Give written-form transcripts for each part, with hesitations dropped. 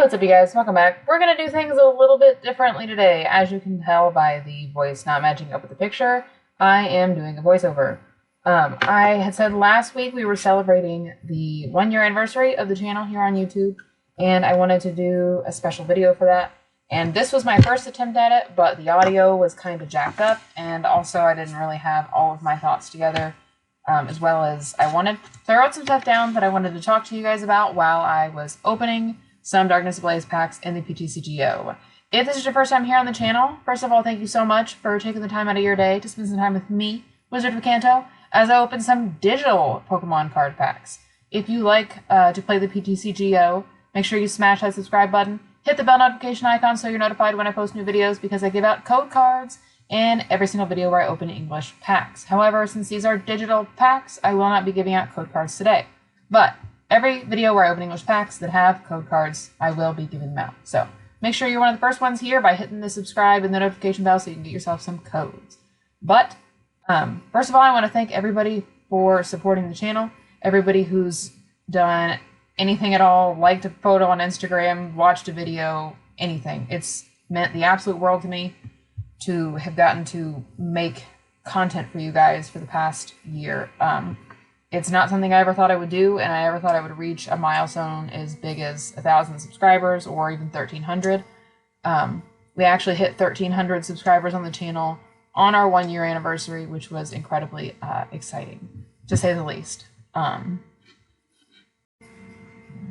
What's up, you guys? Welcome back. We're going to do things a little bit differently today. As you can tell by the voice not matching up with the picture, I am doing a voiceover. I had said last week we were celebrating the 1-year anniversary of the channel here on YouTube, and I wanted to do a special video for that. And this was my first attempt at it, but the audio was kind of jacked up, and also I didn't really have all of my thoughts together, as well as I wrote some stuff down that I wanted to talk to you guys about while I was opening some Darkness Ablaze packs in the PTCGO. If this is your first time here on the channel, first of all, thank you so much for taking the time out of your day to spend some time with me, Wizard of KANTO, as I open some digital Pokemon card packs. If you like to play the PTCGO, make sure you smash that subscribe button, hit the bell notification icon so you're notified when I post new videos, because I give out code cards in every single video where I open English packs. However, since these are digital packs, I will not be giving out code cards today. But every video where I open English packs that have code cards, I will be giving them out. So make sure you're one of the first ones here by hitting the subscribe and the notification bell so you can get yourself some codes. But first of all, I want to thank everybody for supporting the channel. Everybody who's done anything at all, liked a photo on Instagram, watched a video, anything. It's meant the absolute world to me to have gotten to make content for you guys for the past year. It's not something I ever thought I would do, and I ever thought I would reach a milestone as big as 1,000 subscribers or even 1,300. We actually hit 1,300 subscribers on the channel on our 1-year anniversary, which was incredibly exciting, to say the least. But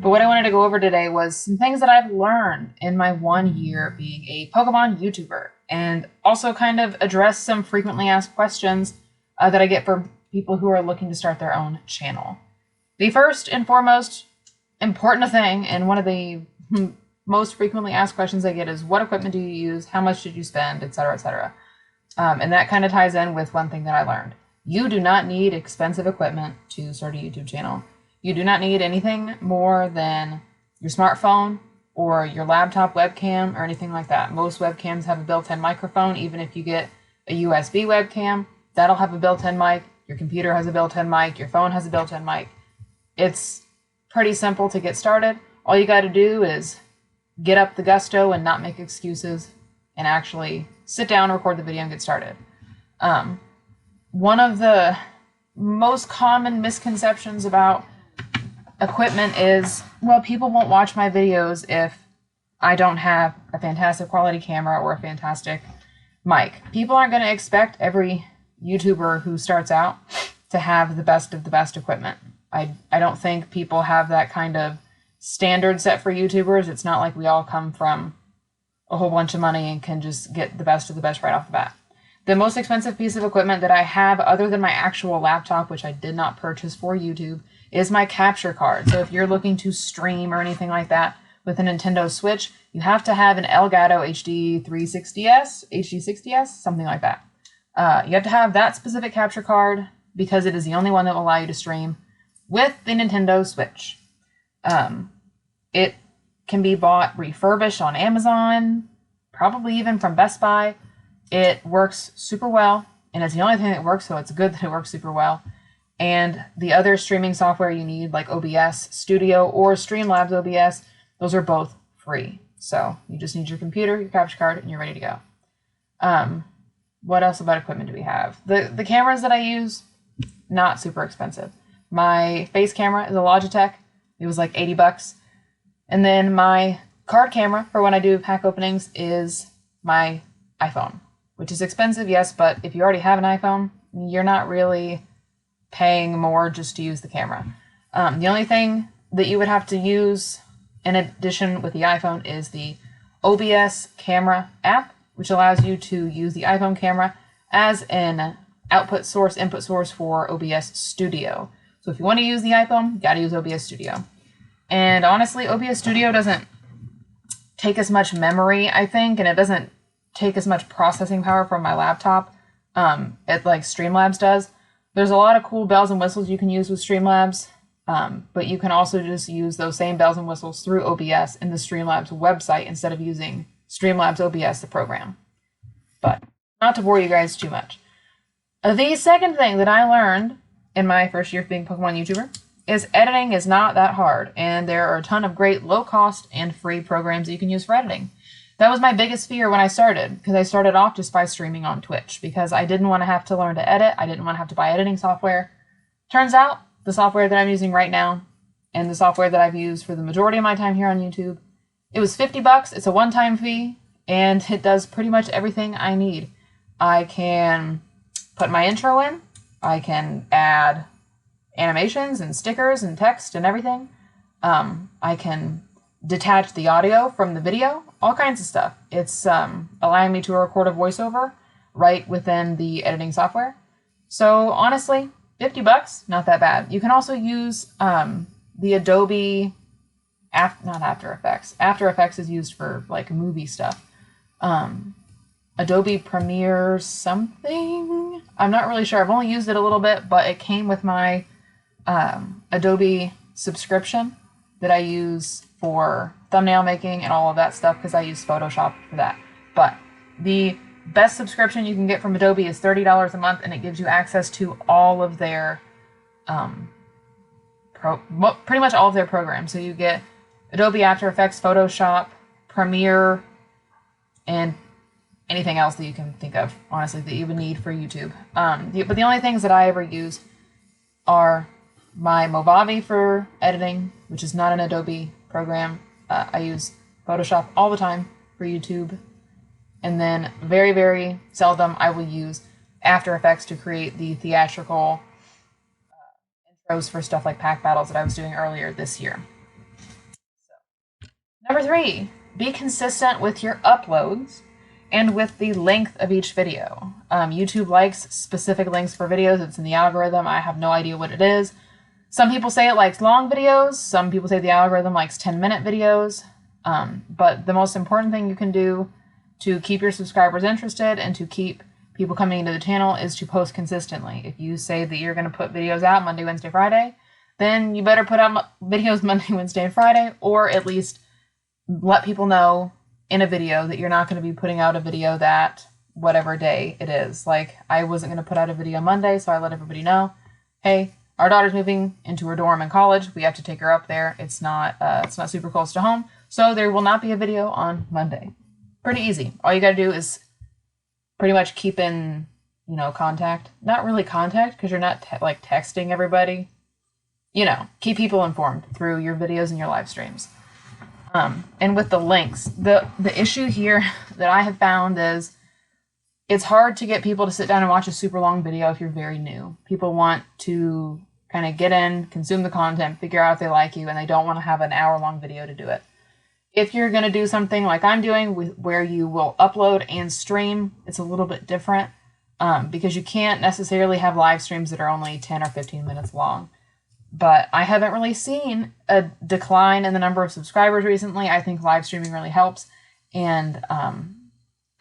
what I wanted to go over today was some things that I've learned in my 1 year being a Pokemon YouTuber, and also kind of address some frequently asked questions that I get from people who are looking to start their own channel. The first and foremost important thing, and one of the most frequently asked questions I get, is what equipment do you use, how much did you spend, etc., etc. And that kind of ties in with one thing that I learned. You do not need expensive equipment to start a YouTube channel. You do not need anything more than your smartphone or your laptop webcam or anything like that. Most webcams have a built-in microphone. Even if you get a USB webcam, that'll have a built-in mic. Your computer has a built-in mic. Your phone has a built-in mic. It's pretty simple to get started. All you got to do is get up the gusto and not make excuses and actually sit down, record the video, and get started. One of the most common misconceptions about equipment is, well, people won't watch my videos if I don't have a fantastic quality camera or a fantastic mic. People aren't going to expect every YouTuber who starts out to have the best of the best equipment. I don't think people have that kind of standard set for YouTubers. It's not like we all come from a whole bunch of money and can just get the best of the best right off the bat. The most expensive piece of equipment that I have, other than my actual laptop, which I did not purchase for YouTube, is my capture card. So if you're looking to stream or anything like that with a Nintendo Switch, you have to have an Elgato HD 360S, HD 60S, something like that. You have to have that specific capture card because it is the only one that will allow you to stream with the Nintendo Switch. It can be bought refurbished on Amazon, probably even from Best Buy. It works super well, and it's the only thing that works, so it's good that it works super well. And the other streaming software you need, like OBS Studio or Streamlabs OBS, those are both free. So you just need your computer, your capture card, and you're ready to go. What else about equipment do we have? The cameras that I use, not super expensive. My face camera is a Logitech. It was like 80 bucks. And then my card camera for when I do pack openings is my iPhone, which is expensive, yes, but if you already have an iPhone, you're not really paying more just to use the camera. The only thing that you would have to use in addition with the iPhone is the OBS camera app, which allows you to use the iPhone camera as an input source for OBS Studio. So if you want to use the iPhone, you got to use OBS Studio. And honestly, OBS Studio doesn't take as much memory, I think, and it doesn't take as much processing power from my laptop like Streamlabs does. There's a lot of cool bells and whistles you can use with Streamlabs, but you can also just use those same bells and whistles through OBS in the Streamlabs website instead of using Streamlabs OBS, the program. But not to bore you guys too much. The second thing that I learned in my first year of being a Pokemon YouTuber is editing is not that hard, and there are a ton of great low-cost and free programs that you can use for editing. That was my biggest fear when I started, because I started off just by streaming on Twitch, because I didn't want to have to learn to edit. I didn't want to have to buy editing software. Turns out, the software that I'm using right now, and the software that I've used for the majority of my time here on YouTube, it was $50. It's a one-time fee, and it does pretty much everything I need. I can put my intro in. I can add animations and stickers and text and everything. I can detach the audio from the video, all kinds of stuff. It's allowing me to record a voiceover right within the editing software. So honestly, $50, not that bad. You can also use the Adobe, not After Effects. After Effects is used for like movie stuff. Adobe Premiere something? I'm not really sure. I've only used it a little bit, but it came with my Adobe subscription that I use for thumbnail making and all of that stuff, because I use Photoshop for that. But the best subscription you can get from Adobe is $30 a month, and it gives you access to all of their pretty much all of their programs. So you get Adobe After Effects, Photoshop, Premiere, and anything else that you can think of, honestly, that you would need for YouTube. But the only things that I ever use are my Movavi for editing, which is not an Adobe program. I use Photoshop all the time for YouTube. And then very, very seldom I will use After Effects to create the theatrical intros for stuff like pack battles that I was doing earlier this year. So, number 3, be consistent with your uploads and with the length of each video. YouTube likes specific lengths for videos. It's in the algorithm. I have no idea what it is. Some people say it likes long videos. Some people say the algorithm likes 10-minute videos. But the most important thing you can do to keep your subscribers interested and to keep people coming into the channel is to post consistently. If you say that you're going to put videos out Monday, Wednesday, Friday, then you better put out videos Monday, Wednesday, and Friday, or at least let people know in a video that you're not going to be putting out a video that whatever day it is. Like, I wasn't going to put out a video Monday, so I let everybody know, hey, our daughter's moving into her dorm in college. We have to take her up there. It's not super close to home, so there will not be a video on Monday. Pretty easy. All you got to do is pretty much keep in, contact. Not really contact, because you're not texting everybody. Keep people informed through your videos and your live streams. And with the links, the issue here that I have found is it's hard to get people to sit down and watch a super long video if you're very new. People want to kind of get in, consume the content, figure out if they like you, and they don't want to have an hour-long video to do it. If you're going to do something like I'm doing, where you will upload and stream, it's a little bit different because you can't necessarily have live streams that are only 10 or 15 minutes long. But I haven't really seen a decline in the number of subscribers recently. I think live streaming really helps. And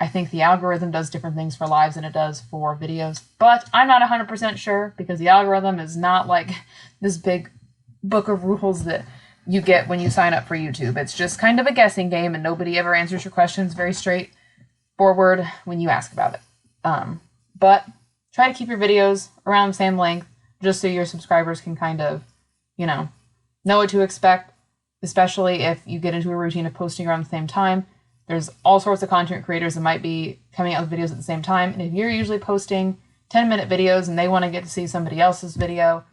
I think the algorithm does different things for lives than it does for videos. But I'm not 100% sure, because the algorithm is not like this big book of rules that you get when you sign up for YouTube. It's just kind of a guessing game, and nobody ever answers your questions very straightforward when you ask about it. But try to keep your videos around the same length, just so your subscribers can kind of, know what to expect, especially if you get into a routine of posting around the same time. There's all sorts of content creators that might be coming out with videos at the same time, and if you're usually posting 10-minute videos and they want to get to see somebody else's video,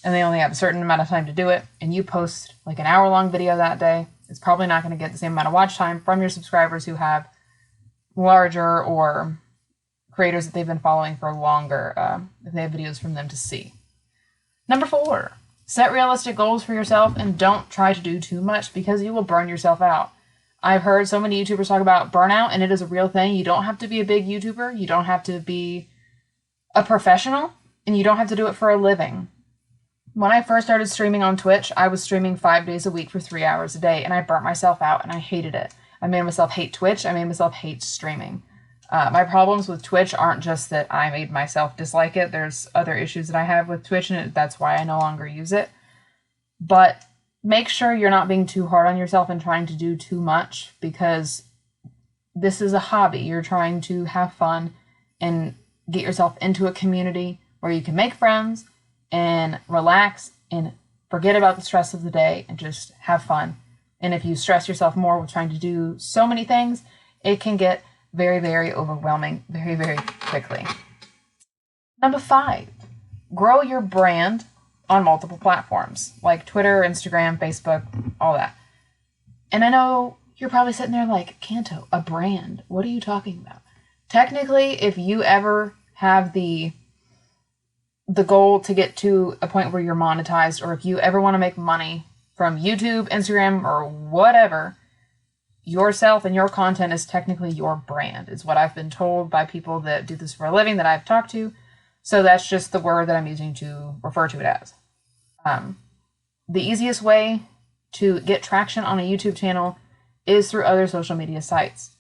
and they only have a certain amount of time to do it, and you post like an hour-long video that day, it's probably not going to get the same amount of watch time from your subscribers who have larger or creators that they've been following for longer, if they have videos from them to see. Number 4, set realistic goals for yourself and don't try to do too much, because you will burn yourself out. I've heard so many YouTubers talk about burnout, and it is a real thing. You don't have to be a big YouTuber. You don't have to be a professional, and you don't have to do it for a living. When I first started streaming on Twitch, I was streaming 5 days a week for 3 hours a day, and I burnt myself out, and I hated it. I made myself hate Twitch. I made myself hate streaming. My problems with Twitch aren't just that I made myself dislike it. There's other issues that I have with Twitch, and that's why I no longer use it. But make sure you're not being too hard on yourself and trying to do too much, because this is a hobby. You're trying to have fun and get yourself into a community where you can make friends and relax and forget about the stress of the day and just have fun. And if you stress yourself more with trying to do so many things, it can get very, very overwhelming very, very quickly. Number 5, grow your brand on multiple platforms like Twitter, Instagram, Facebook, all that. And I know you're probably sitting there like, KANTO, a brand? What are you talking about? Technically, if you ever have the goal to get to a point where you're monetized, or if you ever want to make money from YouTube, Instagram, or whatever, yourself and your content is technically your brand, is what I've been told by people that do this for a living that I've talked to. So that's just the word that I'm using to refer to it as. The easiest way to get traction on a YouTube channel is through other social media sites.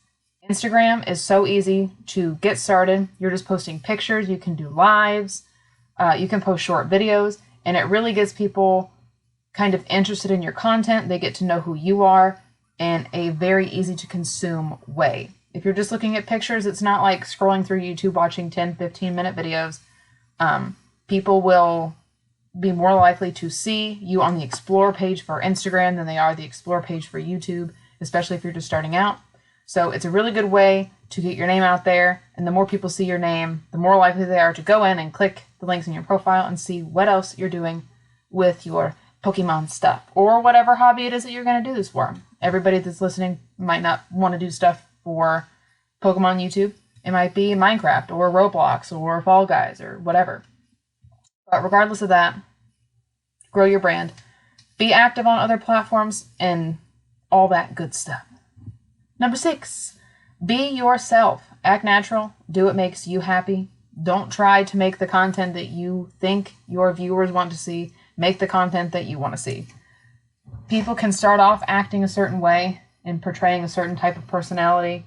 Instagram is so easy to get started. You're just posting pictures. You can do lives. You can post short videos, and it really gets people kind of interested in your content. They get to know who you are in a very easy to consume way. If you're just looking at pictures, it's not like scrolling through YouTube watching 10, 15-minute videos. People will be more likely to see you on the Explore page for Instagram than they are the Explore page for YouTube, especially if you're just starting out. So it's a really good way to get your name out there, and the more people see your name, the more likely they are to go in and click the links in your profile and see what else you're doing with your Pokemon stuff, or whatever hobby it is that you're going to do this for. Everybody that's listening might not want to do stuff for Pokemon YouTube. It might be Minecraft, or Roblox, or Fall Guys, or whatever. But regardless of that, grow your brand. Be active on other platforms and all that good stuff. Number 6, be yourself. Act natural. Do what makes you happy. Don't try to make the content that you think your viewers want to see. Make the content that you want to see. People can start off acting a certain way and portraying a certain type of personality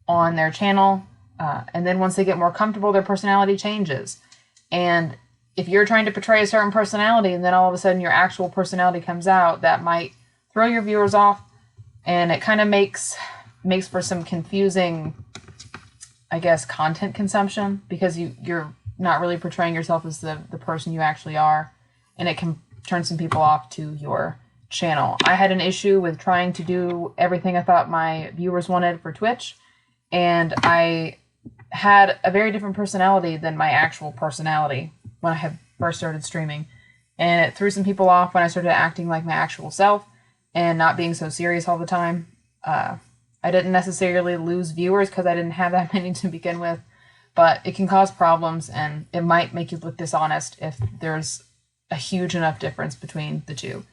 on their channel. And then once they get more comfortable, their personality changes. And if you're trying to portray a certain personality and then all of a sudden your actual personality comes out, that might throw your viewers off. And it kind of makes for some confusing, I guess, content consumption, because you're not really portraying yourself as the person you actually are. And it can turn some people off to your channel. I had an issue with trying to do everything I thought my viewers wanted for Twitch. And I had a very different personality than my actual personality when I had first started streaming. And it threw some people off when I started acting like my actual self and not being so serious all the time. I didn't necessarily lose viewers because I didn't have that many to begin with, but it can cause problems, and it might make you look dishonest if there's a huge enough difference between the two.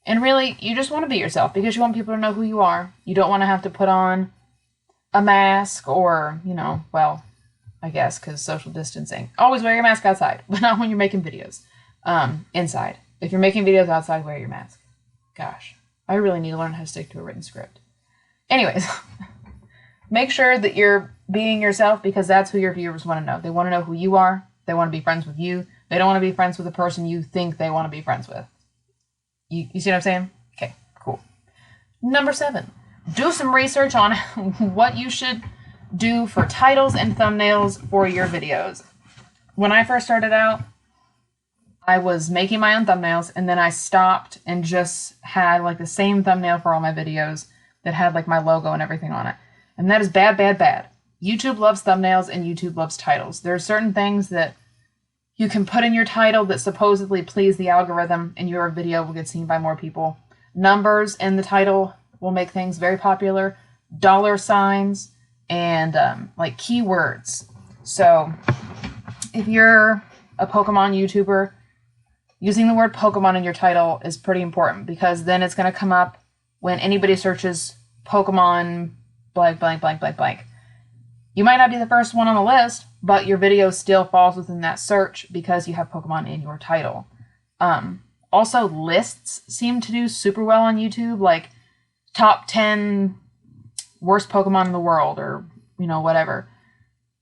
And really, you just want to be yourself because you want people to know who you are. You don't want to have to put on a mask or, well, I guess because social distancing. Always wear your mask outside, but not when you're making videos. Inside. If you're making videos outside, wear your mask. Gosh, I really need to learn how to stick to a written script. Anyways, make sure that you're being yourself because that's who your viewers want to know. They want to know who you are. They want to be friends with you. They don't want to be friends with the person you think they want to be friends with. You see what I'm saying? Okay, cool. Number 7, do some research on what you should do for titles and thumbnails for your videos. When I first started out, I was making my own thumbnails, and then I stopped and just had like the same thumbnail for all my videos that had like my logo and everything on it. And that is bad, bad, bad. YouTube loves thumbnails and YouTube loves titles. There are certain things that you can put in your title that supposedly please the algorithm, and your video will get seen by more people. Numbers in the title will make things very popular. Dollar signs and like keywords. So if you're a Pokemon YouTuber, using the word Pokemon in your title is pretty important because then it's going to come up when anybody searches Pokemon blank, blank, blank, blank, blank. You might not be the first one on the list, but your video still falls within that search because you have Pokemon in your title. Also, lists seem to do super well on YouTube, like top 10 worst Pokemon in the world, or, whatever.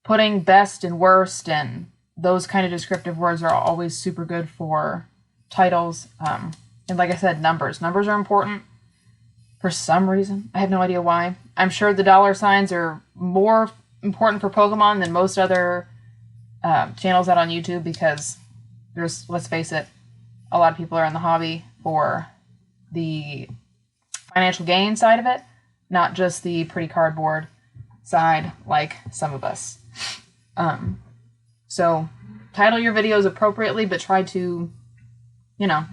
Putting best and worst and those kind of descriptive words are always super good for titles. And like I said, numbers. Numbers are important for some reason. I have no idea why. I'm sure the dollar signs are more important for Pokemon than most other channels out on YouTube because there's, let's face it, a lot of people are in the hobby for the financial gain side of it, not just the pretty cardboard side like some of us. So title your videos appropriately, but try to, you know,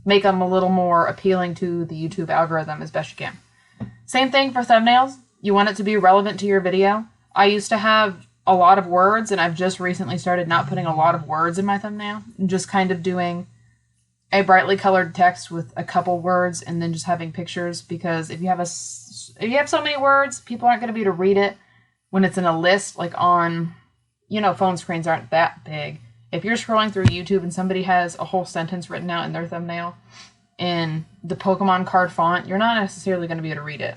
make them a little more appealing to the YouTube algorithm as best you can. Same thing for thumbnails. You want it to be relevant to your video. I used to have a lot of words, and I've just recently started not putting a lot of words in my thumbnail and just kind of doing a brightly colored text with a couple words and then just having pictures, because if you have so many words, people aren't going to be able to read it when it's in a list, like on, you know, phone screens aren't that big. If you're scrolling through YouTube and somebody has a whole sentence written out in their thumbnail in the Pokemon card font, you're not necessarily going to be able to read it.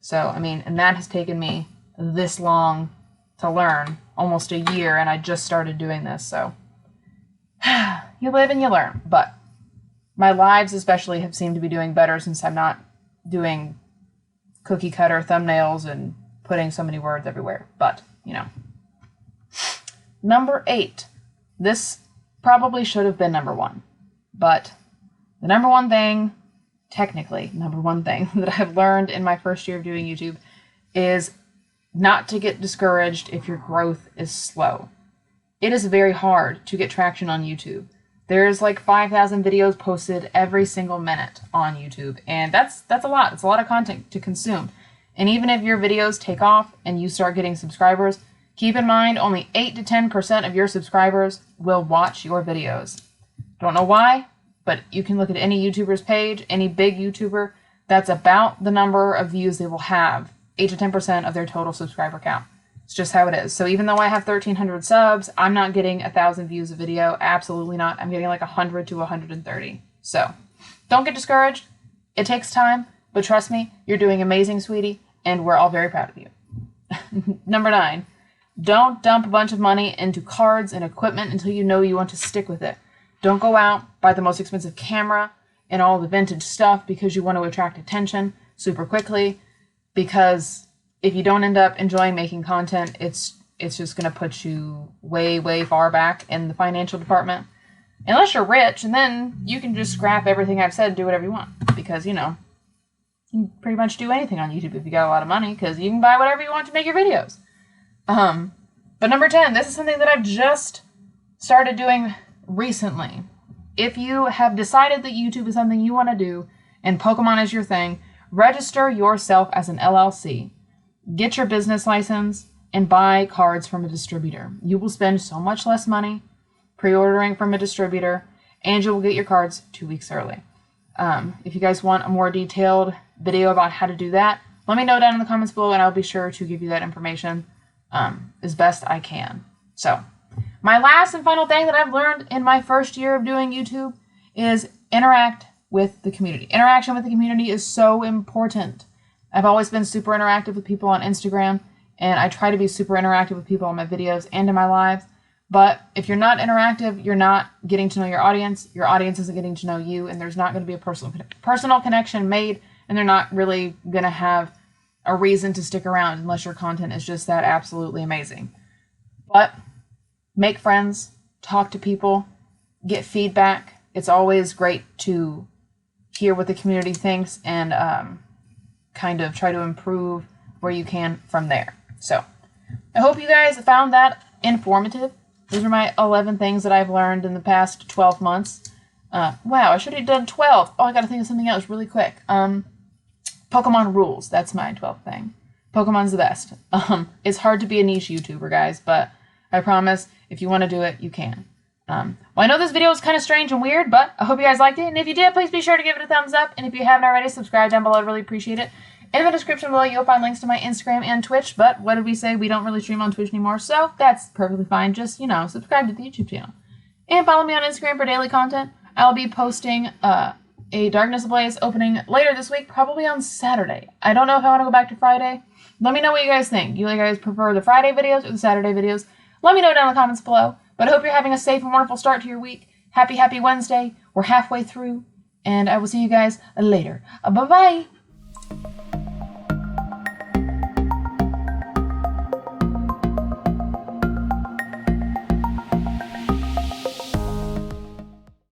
So, I mean, and that has taken me this long to learn, almost a year, and I just started doing this, so you live and you learn. But my lives especially have seemed to be doing better since I'm not doing cookie cutter thumbnails and putting so many words everywhere. But, you know. Number 8. This probably should have been number 1. But the number one thing that I've learned in my first year of doing YouTube is not to get discouraged if your growth is slow. It is very hard to get traction on YouTube. There's like 5,000 videos posted every single minute on YouTube, and that's a lot. It's a lot of content to consume. And even if your videos take off and you start getting subscribers, keep in mind only 8 to 10% of your subscribers will watch your videos. Don't know why, but you can look at any YouTuber's page, any big YouTuber, that's about the number of views they will have, 8 to 10% of their total subscriber count. It's just how it is. So even though I have 1,300 subs, I'm not getting 1,000 views a video. Absolutely not. I'm getting like 100 to 130. So don't get discouraged. It takes time, but trust me, you're doing amazing, sweetie, and we're all very proud of you. Number 9, don't dump a bunch of money into cards and equipment until you know you want to stick with it. Don't go out, buy the most expensive camera and all the vintage stuff because you want to attract attention super quickly, because if you don't end up enjoying making content, it's just going to put you way, way far back in the financial department. Unless you're rich, and then you can just scrap everything I've said and do whatever you want. Because, you know, you can pretty much do anything on YouTube if you got a lot of money, because you can buy whatever you want to make your videos. But number 10, this is something that I've just started doing recently. If you have decided that YouTube is something you want to do, and Pokemon is your thing, register yourself as an LLC. Get your business license and buy cards from a distributor. You will spend so much less money pre-ordering from a distributor, and you will get your cards 2 weeks early. If you guys want a more detailed video about how to do that, let me know down in the comments below, and I'll be sure to give you that information as best I can. So, my last and final thing that I've learned in my first year of doing YouTube is interact with the community. Interaction with the community is so important. I've always been super interactive with people on Instagram, and I try to be super interactive with people on my videos and in my lives. But if you're not interactive, you're not getting to know your audience isn't getting to know you, and there's not going to be a personal connection made, and they're not really going to have a reason to stick around unless your content is just that absolutely amazing. But make friends, talk to people, get feedback. It's always great to hear what the community thinks and kind of try to improve where you can from there. So I hope you guys found that informative. Those are my 11 things that I've learned in the past 12 months. Wow, I should have done 12. Oh, I got to think of something else really quick. Pokemon rules. That's my 12th thing. Pokemon's the best. It's hard to be a niche YouTuber, guys, but I promise if you want to do it, you can. Well, I know this video was kind of strange and weird, but I hope you guys liked it. And if you did, please be sure to give it a thumbs up. And if you haven't already, subscribe down below. I'd really appreciate it. In the description below, you'll find links to my Instagram and Twitch. But what did we say? We don't really stream on Twitch anymore, so that's perfectly fine. Just, you know, subscribe to the YouTube channel. And follow me on Instagram for daily content. I'll be posting a Darkness Ablaze opening later this week, probably on Saturday. I don't know if I want to go back to Friday. Let me know what you guys think. Do you guys prefer the Friday videos or the Saturday videos? Let me know down in the comments below. But I hope you're having a safe and wonderful start to your week. Happy Wednesday. We're halfway through. And I will see you guys later. Bye-bye.